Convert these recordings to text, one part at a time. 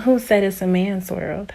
Who said it's a man's world?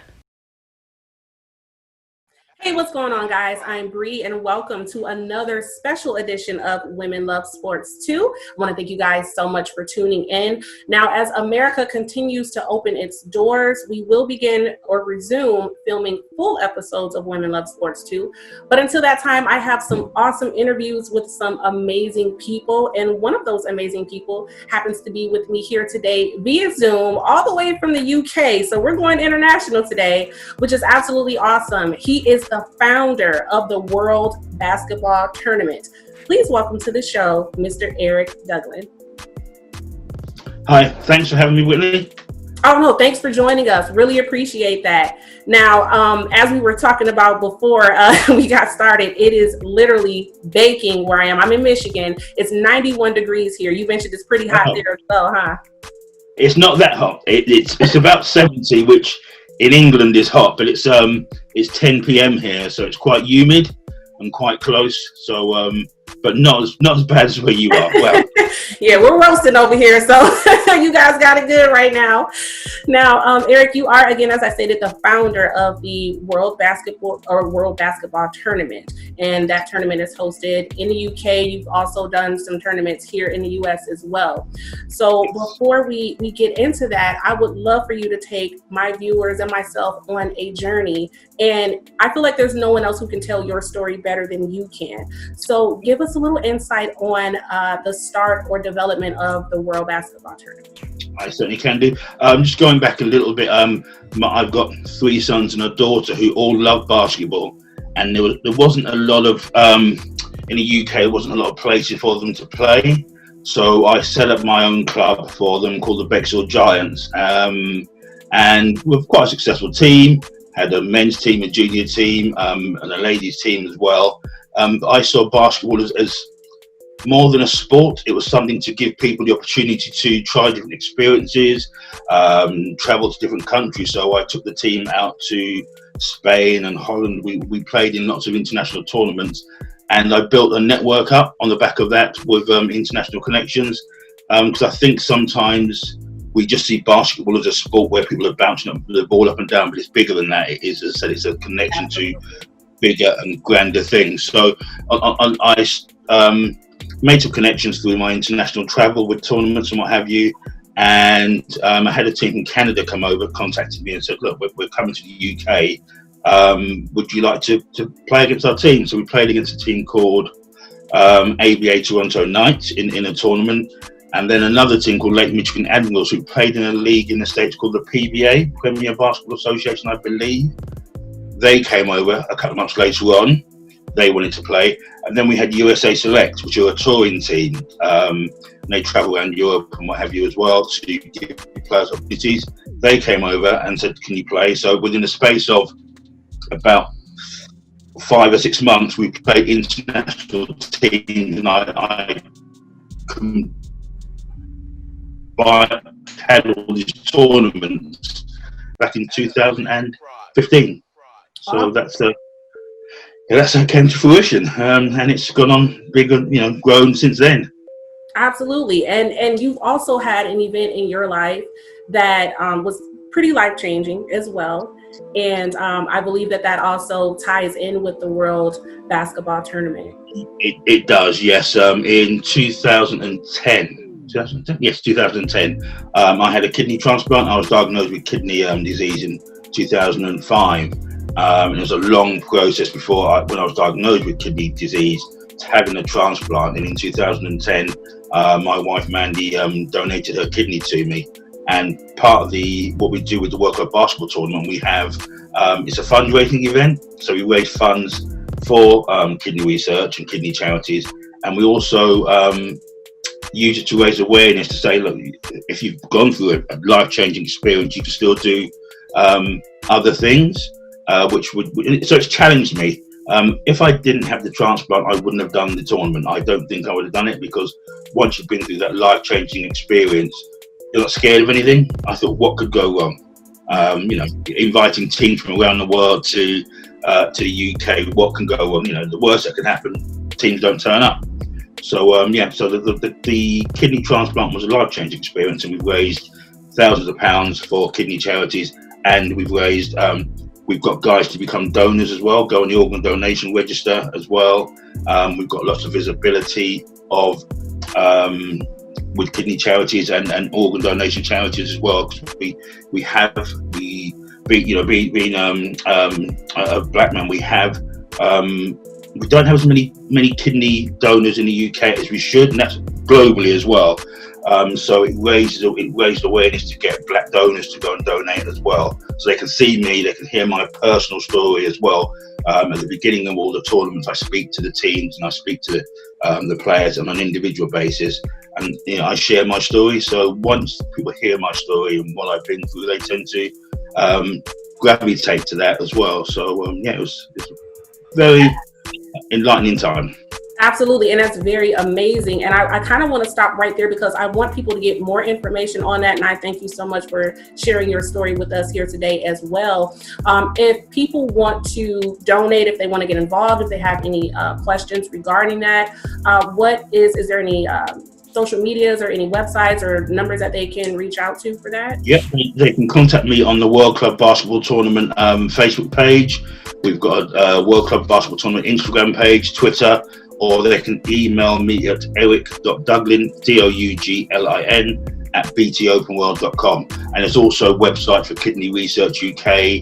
Hey, what's going on, guys? I'm Bree, and welcome to another special edition of Women Love Sports 2. I want to thank you guys so much for tuning in. Now, as America continues to open its doors, we will begin or resume filming full episodes of Women Love Sports 2. But until that time, I have some awesome interviews with some amazing people, and one of those amazing people happens to be with me here today via Zoom, all the way from the UK. So we're going international today, which is absolutely awesome. He is the founder of the World Basketball Tournament. Please welcome to the show, Mr. Eric Douglin. Hi, thanks for having me, Whitney. Oh, no, thanks for joining us. Really appreciate that. Now, as we were talking about before we got started, it is literally baking where I am. I'm in Michigan. It's 91 degrees here. You mentioned it's pretty hot there as well, huh? It's not that hot. It's about 70, which in England is hot, but it's 10 p.m. here, so it's quite humid and quite close. So, but not as bad as where you are. Well, yeah, we're roasting over here, so you guys got it good right now. Now, Eric, you are, again, as I stated, the founder of the World Basketball Tournament, and that tournament is hosted in the UK. You've also done some tournaments here in the US as well. So before we get into that, I would love for you to take my viewers and myself on a journey, and I feel like there's no one else who can tell your story better than you can. So give us a little insight on the start or development of the World Basketball Tournament. I certainly can do. Just going back a little bit, I've got 3 sons and a daughter who all love basketball, and there wasn't a lot of in the UK. There wasn't a lot of places for them to play, so I set up my own club for them called the Bexhill Giants, and we're quite a successful team. Had a men's team, a junior team, and a ladies team as well. I saw basketball as more than a sport. It was something to give people the opportunity to try different experiences, travel to different countries. So I took the team out to Spain and Holland. We played in lots of international tournaments, and I built a network up on the back of that with international connections. Because I think sometimes we just see basketball as a sport where people are bouncing the ball up and down, but it's bigger than that. It is, as I said, it's a connection to bigger and grander things. So I made some connections through my international travel with tournaments and what have you. And I had a team from Canada come over, contacted me and said, look, we're coming to the UK. Would you like to play against our team? So we played against a team called ABA Toronto Knights in a tournament. And then another team called Lake Michigan Admirals, who played in a league in the States called the PBA, Premier Basketball Association, I believe. They came over a couple of months later on. They wanted to play. And then we had USA Select, which are a touring team. And they travel around Europe and what have you as well to give players opportunities. They came over and said, can you play? So within the space of about 5 or 6 months, we played international teams, and I had all these tournaments back in 2015. So that's how it came to fruition, and it's gone on bigger, grown since then. Absolutely, and you've also had an event in your life that was pretty life-changing as well, and I believe that also ties in with the World Basketball Tournament. It does, yes. In 2010. Yes, 2010. I had a kidney transplant. I was diagnosed with kidney disease in 2005. It was a long process when I was diagnosed with kidney disease to having a transplant. And in 2010, my wife Mandy donated her kidney to me. And part of what we do with the World Cup Basketball Tournament, we have it's a fundraising event. So we raise funds for kidney research and kidney charities, and we also use it to raise awareness to say, look, if you've gone through a life-changing experience, you can still do other things, so it's challenged me. If I didn't have the transplant, I wouldn't have done the tournament. I don't think I would have done it, because once you've been through that life-changing experience, you're not scared of anything. I thought, what could go wrong? Inviting teams from around the world to the UK, what can go wrong? The worst that can happen, teams don't turn up. So the kidney transplant was a life-changing experience, and we've raised thousands of pounds for kidney charities, and we've raised. We've got guys to become donors as well. Go on the organ donation register as well. We've got lots of visibility of with kidney charities and organ donation charities as well. Being a black man, we don't have as many kidney donors in the UK as we should, and that's globally as well. So it raised awareness to get black donors to go and donate as well, so they can see me, they can hear my personal story as well. At the beginning of all the tournaments, I speak to the teams and I speak to the players on an individual basis, and I share my story. So once people hear my story and what I've been through, they tend to gravitate to that as well. So it was very enlightening time. Absolutely, and that's very amazing. And I kind of want to stop right there because I want people to get more information on that. And I thank you so much for sharing your story with us here today as well. If people want to donate, if they want to get involved, if they have any questions regarding that, is there any social medias or any websites or numbers that they can reach out to for that? Yeah, they can contact me on the World Club Basketball Tournament Facebook page. We've got a World Club Basketball Tournament Instagram page, Twitter, or they can email me at eric.douglin, DOUGLIN, @btopenworld.com. And there's also a website for Kidney Research UK,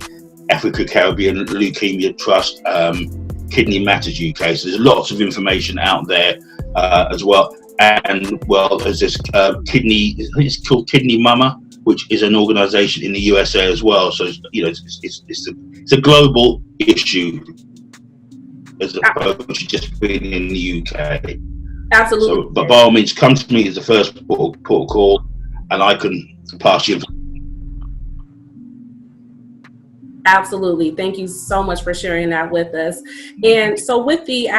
Africa Caribbean Leukemia Trust, Kidney Matters UK. So there's lots of information out there as well. And as this kidney, I think it's called Kidney Mama, which is an organisation in the USA as well. So it's a global issue, as opposed to just being in the UK. Absolutely. So, but by all means, come to me as the first port of call, and I can pass you. Absolutely. Thank you so much for sharing that with us. And so with the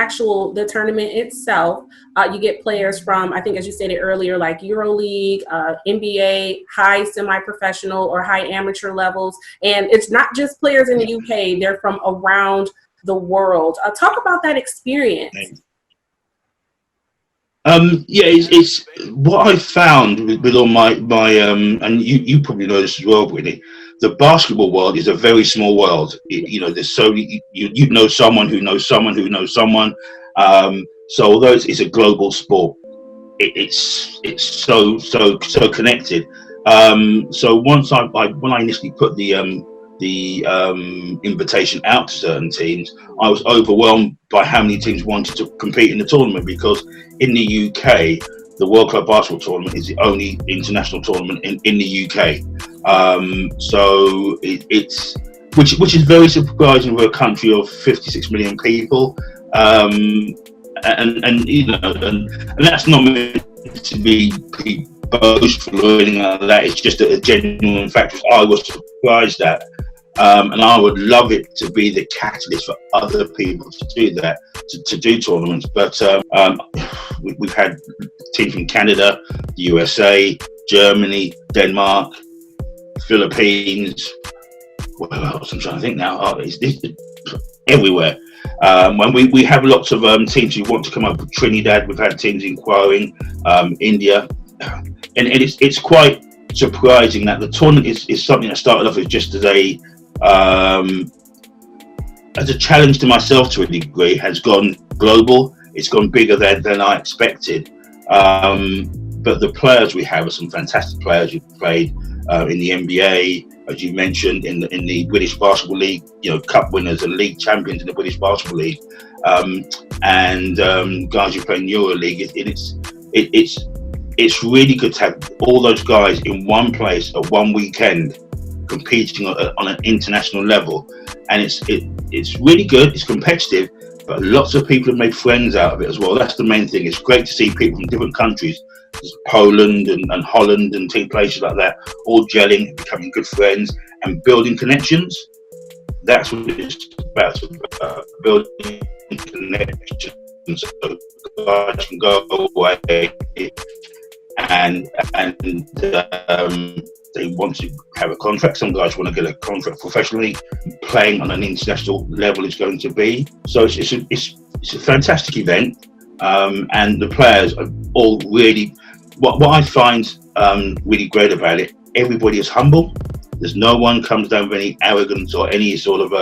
tournament itself, you get players from, I think as you stated earlier, like EuroLeague, NBA, high semi-professional or high amateur levels. And it's not just players in the UK, they're from around the world. Talk about that experience. It's what I found with all my and you probably know this as well, Brittany. The basketball world is a very small world. There's so you know someone who knows someone who knows someone. So although it's a global sport, it's so connected. So once when I initially put the invitation out to certain teams, I was overwhelmed by how many teams wanted to compete in the tournament, because in the UK, the World Club Basketball Tournament is the only international tournament in the UK. So it's which is very surprising for a country of 56 million people. And that's not meant to be boastful or anything like that. It's just a genuine fact. I was surprised at. And I would love it to be the catalyst for other people to do that, to do tournaments. But we've had teams from Canada, the USA, Germany, Denmark, Philippines. What else? I'm trying to think now. It's everywhere. When we have lots of teams who want to come up with Trinidad. We've had teams inquiring, India, and it's quite surprising that the tournament is something that started off as just as a challenge to myself to a degree, has gone global. It's gone bigger than I expected. But the players we have are some fantastic players who played in the NBA, as you mentioned, in the British Basketball League, cup winners and league champions in the British Basketball League, and guys who play in EuroLeague. It's really good to have all those guys in one place at one weekend, competing on an international level, and it's really good. It's competitive, but lots of people have made friends out of it as well. That's the main thing. It's great to see people from different countries, Poland and Holland and places like that, all gelling, becoming good friends and building connections. That's what it's about, building connections, so guys can go away and they want to have a contract. Some guys want to get a contract professionally. Playing on an international level is going to be. So it's a fantastic event, and the players are all really. What I find really great about it everybody is humble. There's no one comes down with any arrogance or any sort of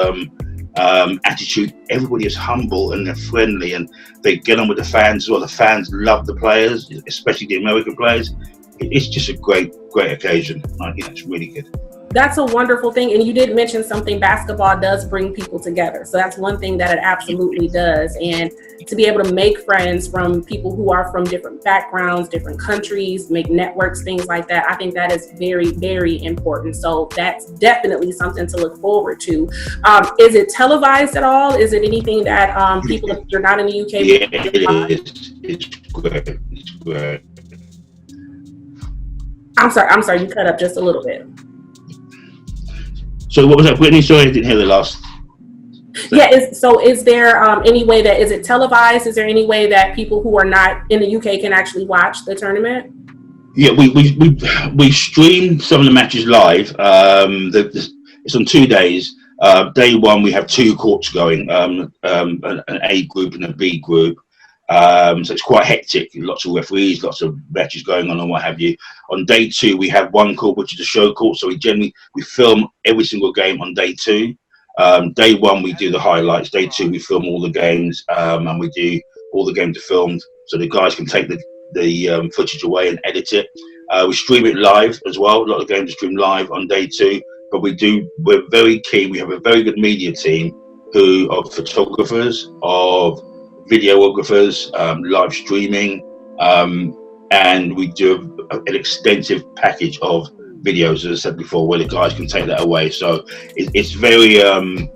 attitude. Everybody is humble and they're friendly, and they get on with the fans as well. The fans love the players, especially the American players. It's just a great occasion. I think that's really good. That's a wonderful thing. And you did mention something, basketball does bring people together. So that's one thing that it absolutely does. And to be able to make friends from people who are from different backgrounds, different countries, make networks, things like that, I think that is very, very important. So that's definitely something to look forward to. Is it televised at all? Is it anything that people, if you're not in the UK? Yeah, it is. It's great. It's great. I'm sorry, you cut up just a little bit. So what was that, Whitney? Sorry, I didn't hear the last. Yeah, is there any way that, is it televised? Is there any way that people who are not in the UK can actually watch the tournament? Yeah, we stream some of the matches live. It's on 2 days. Day one, we have 2 courts going, an A group and a B group. So it's quite hectic, lots of referees, lots of matches going on and what have you. On day 2, we have 1 court, which is a show court. So we film every single game on day 2. Day 1, we do the highlights. Day 2, we film all the games, and we do all the games are filmed so the guys can take the footage away and edit it. We stream it live as well. A lot of games are streamed live on day 2, but we're very keen. We have a very good media team of photographers, of videographers, live streaming, and we do an extensive package of videos, as I said before, where the guys can take that away. So it's very, and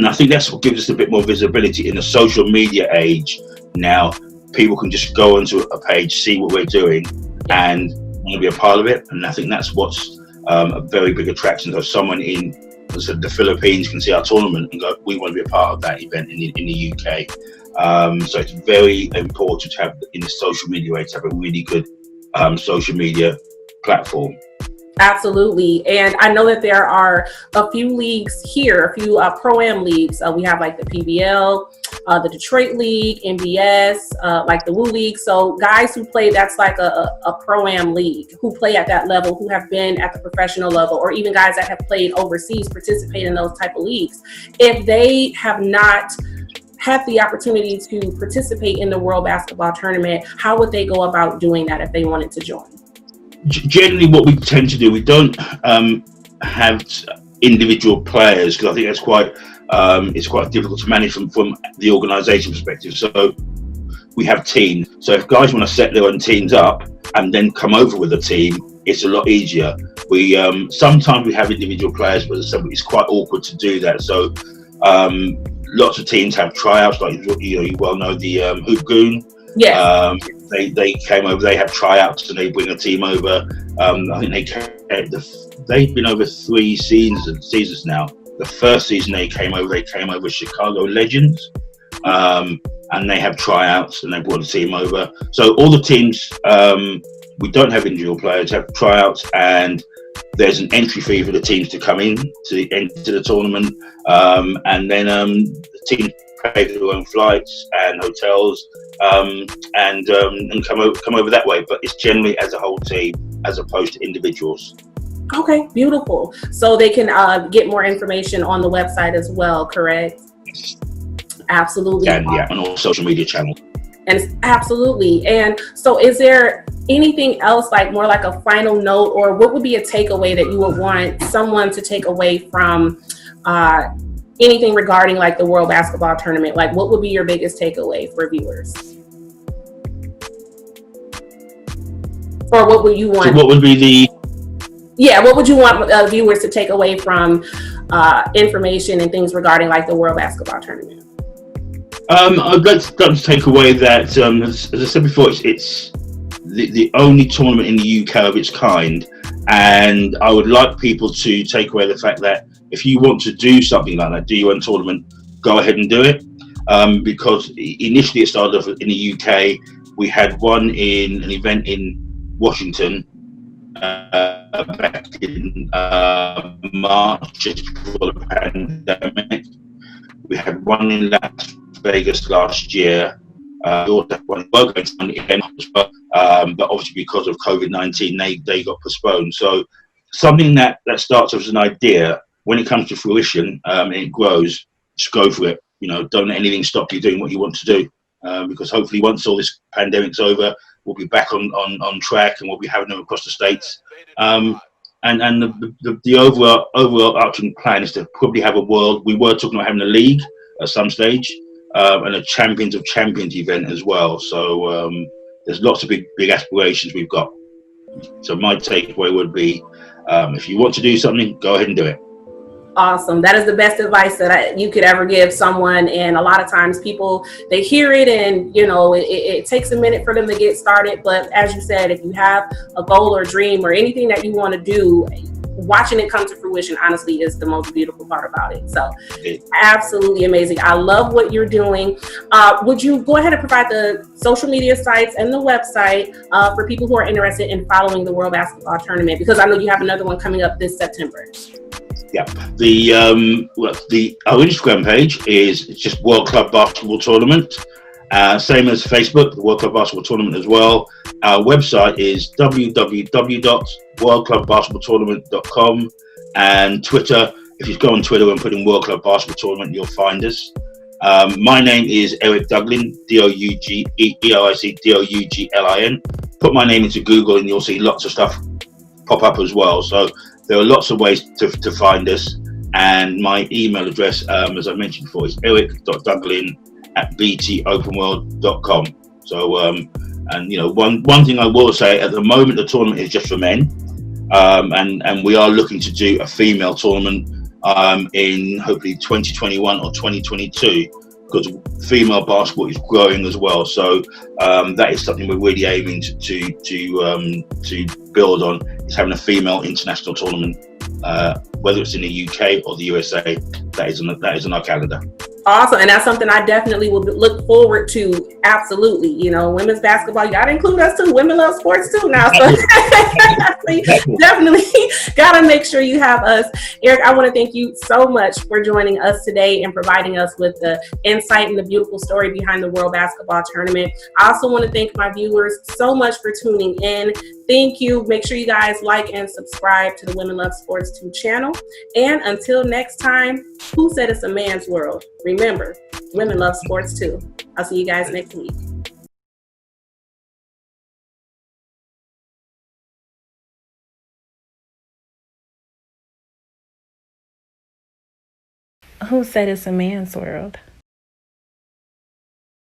I think that's what gives us a bit more visibility in the social media age now. People can just go onto a page, see what we're doing, and want to be a part of it. And I think that's what's a very big attraction. So someone in the Philippines can see our tournament and go, we want to be a part of that event in the UK. So it's very important to have, in the social media age, to have a really good social media platform. Absolutely. And I know that there are a few leagues here, a few Pro-Am leagues. We have like the PBL, the Detroit League, MBS, like the Woo League. So guys who play, that's like a Pro-Am league, who play at that level, who have been at the professional level, or even guys that have played overseas, participate in those type of leagues. If they have not had the opportunity to participate in the World Basketball Tournament, how would they go about doing that if they wanted to join? Generally, what we tend to do, we don't have individual players, because I think that's it's quite difficult to manage from the organisation perspective. So we have teams. So if guys want to set their own teams up and then come over with a team, it's a lot easier. We sometimes we have individual players, but it's quite awkward to do that. So lots of teams have tryouts, like you well know the Hoop Goon. Yeah. They came over. They have tryouts and they bring a team over. I think they've been over 3 seasons now. The first season they came over Chicago Legends, and they have tryouts and they brought a team over. So all the teams, we don't have individual players, have tryouts, and there's an entry fee for the teams to come in to enter the tournament, and then the teams pay for their own flights and hotels, and come over that way. But it's generally as a whole team as opposed to individuals. Okay, beautiful. So they can get more information on the website as well, correct? Yes. Absolutely. And yeah, on all social media channels. And absolutely. And so is there anything else, like more like a final note, or what would be a takeaway that you would want someone to take away from anything regarding like the World Basketball Tournament? Like, what would be your biggest takeaway for viewers? Or what would you want? So what would be what would you want viewers to take away from information and things regarding like the World Basketball Tournament? I'd like to take away that, as I said before, it's the only tournament in the UK of its kind, and I would like people to take away the fact that if you want to do something like that, do your own tournament, go ahead and do it, because initially it started off in the UK. We had an event in Washington back in March, just before the pandemic. We had one in Las Vegas last year. We also had one again, but obviously because of COVID-19, they got postponed. So something that starts off as an idea, when it comes to fruition, and it grows, just go for it. Don't let anything stop you doing what you want to do, because hopefully once all this pandemic's over, we'll be back on track, and we'll be having them across the states. And the overarching plan is to probably have a world. We were talking about having a league at some stage, and a Champions of Champions event as well. So there's lots of big aspirations we've got. So my takeaway would be, if you want to do something, go ahead and do it. Awesome. That is the best advice that you could ever give someone. And a lot of times people, they hear it and, it takes a minute for them to get started. But as you said, if you have a goal or dream or anything that you want to do, watching it come to fruition, honestly, is the most beautiful part about it. So absolutely amazing. I love what you're doing. Would you go ahead and provide the social media sites and the website for people who are interested in following the World Basketball Tournament? Because I know you have another one coming up this September. Yeah, our Instagram page is just World Club Basketball Tournament. Same as Facebook, the World Club Basketball Tournament as well. Our website is www.worldclubbasketballtournament.com, and Twitter. If you go on Twitter and put in World Club Basketball Tournament, you'll find us. My name is Eric Douglin, Douglin. Put my name into Google and you'll see lots of stuff pop up as well. So there are lots of ways to find us, and my email address, as I mentioned before, is eric.douglin@btopenworld.com. So, one thing I will say, at the moment the tournament is just for men, and we are looking to do a female tournament in hopefully 2021 or 2022, because female basketball is growing as well. So that is something we're really aiming to build on, is having a female international tournament, whether it's in the UK or the USA. That is on our calendar. Awesome. And that's something I definitely will look forward to. Absolutely. Women's basketball, you got to include us too. Women love sports too now. So definitely got to make sure you have us. Eric, I want to thank you so much for joining us today and providing us with the insight and the beautiful story behind the World Basketball Tournament. I also want to thank my viewers so much for tuning in. Thank you. Make sure you guys like and subscribe to the Women Love Sports 2 channel. And until next time, who said it's a man's world? Remember, women love sports too. I'll see you guys next week. Who said it's a man's world?